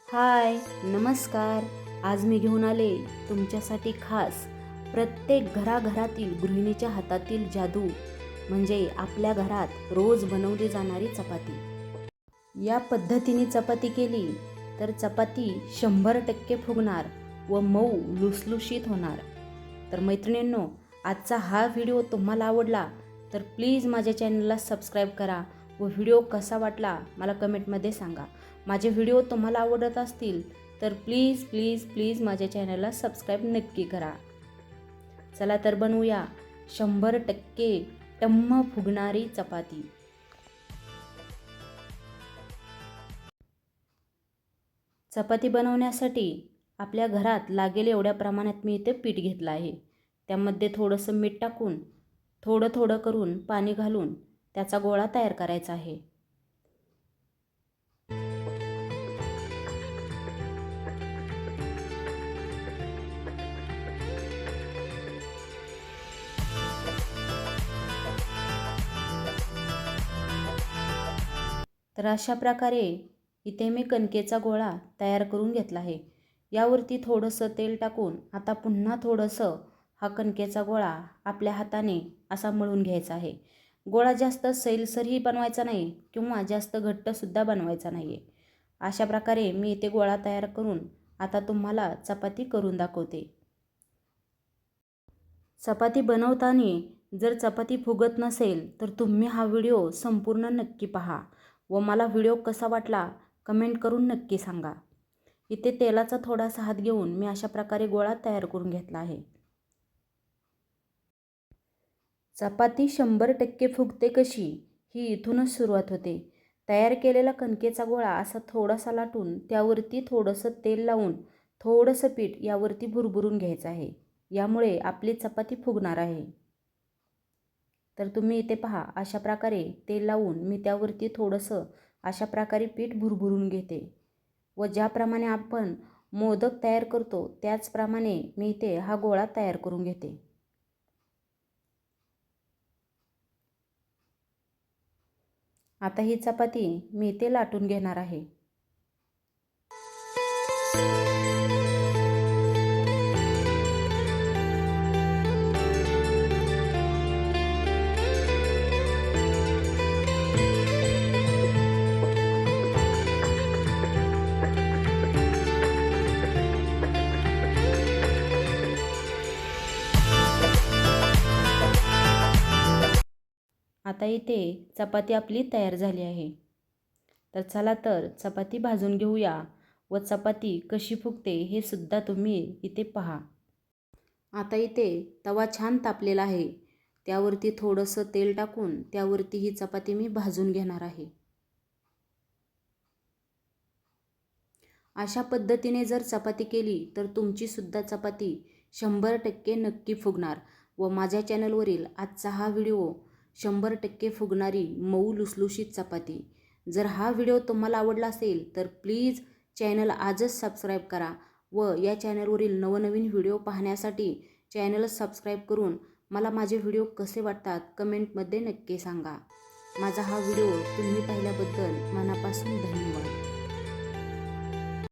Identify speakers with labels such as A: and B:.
A: हाय, नमस्कार. आज मी घेऊन आले तुमच्यासाठी खास प्रत्येक घराघरातील गृहिणीच्या हातातील जादू म्हणजे आपल्या घरात रोज बनवली जाणारी चपाती. या पद्धतीने चपाती केली तर चपाती 100% फुगणार व मऊ लुसलुशीत होणार. तर मैत्रिणींनो, आजचा हा व्हिडिओ तुम्हाला आवडला तर प्लीज माझ्या चॅनलला सबस्क्राईब करा व व्हिडिओ कसा वाटला मला कमेंटमध्ये सांगा. माझे व्हिडिओ तुम्हाला आवडत असतील तर प्लीज प्लीज प्लीज माझ्या चॅनलला सबस्क्राईब नक्की करा. चला तर बनवूया 100% टम्म फुगणारी चपाती. चपाती बनवण्यासाठी आपल्या घरात लागेल एवढ्या प्रमाणात मी इथे पीठ घेतलं आहे. त्यामध्ये थोडंसं मीठ टाकून थोडं थोडं करून पाणी घालून त्याचा गोळा तयार करायचा आहे. तर अशा प्रकारे इथे मी कणकेचा गोळा तयार करून घेतला आहे. यावरती थोडंसं तेल टाकून आता पुन्हा थोडंसं हा कणकेचा गोळा आपल्या हाताने असा मळून घ्यायचा आहे. गोळा जास्त सैलसरही बनवायचा नाही किंवा जास्त घट्टसुद्धा बनवायचा नाही आहे. अशा प्रकारे मी इथे गोळा तयार करून आता तुम्हाला चपाती करून दाखवते. चपाती बनवताना जर चपाती फुगत नसेल तर तुम्ही हा व्हिडिओ संपूर्ण नक्की पहा व मला व्हिडिओ कसा वाटला कमेंट करून नक्की सांगा. इथे तेलाचा थोडासा हात घेऊन मी अशा प्रकारे गोळा तयार करून घेतला आहे. चपाती 100% फुगते कशी ही इथूनच सुरुवात होते. तयार केलेला कणकेचा गोळा असा थोडासा लाटून त्यावरती थोडंसं तेल लावून थोडंसं पीठ यावरती भुरभुरून घ्यायचं आहे. यामुळे आपली चपाती फुगणार आहे. तर तुम्ही इथे पहा, अशा प्रकारे तेल लावून मी त्यावरती थोडंसं अशा प्रकारे पीठ भुरभुरून घेते व ज्याप्रमाणे आपण मोदक तयार करतो त्याचप्रमाणे मी इथे हा गोळा तयार करून घेते. आता ही चपाती मी इथे लाटून घेणार आहे. आता इथे चपाती आपली तयार झाली आहे. तर चला तर चपाती भाजून घेऊया व चपाती कशी फुगते हे सुद्धा तुम्ही इथे पहा. आता इथे तवा छान तापलेला आहे. त्यावरती थोडंसं तेल टाकून त्यावरती ही चपाती मी भाजून घेणार आहे. अशा पद्धतीने जर चपाती केली तर तुमची सुद्धा चपाती 100% नक्की फुगणार व माझ्या चॅनलवरील आजचा हा व्हिडिओ 100% फुगणारी मऊ लुसलुशीत चपाती. जर हा व्हिडिओ तुम्हाला आवडला असेल तर प्लीज चॅनल आजच सबस्क्राईब करा व या चॅनलवरील नवनवीन व्हिडिओ पाहण्यासाठी चॅनल सबस्क्राईब करून मला माझे व्हिडिओ कसे वाटतात कमेंटमध्ये नक्की सांगा. माझा हा व्हिडिओ तुम्ही पाहिल्याबद्दल मनापासून धन्यवाद.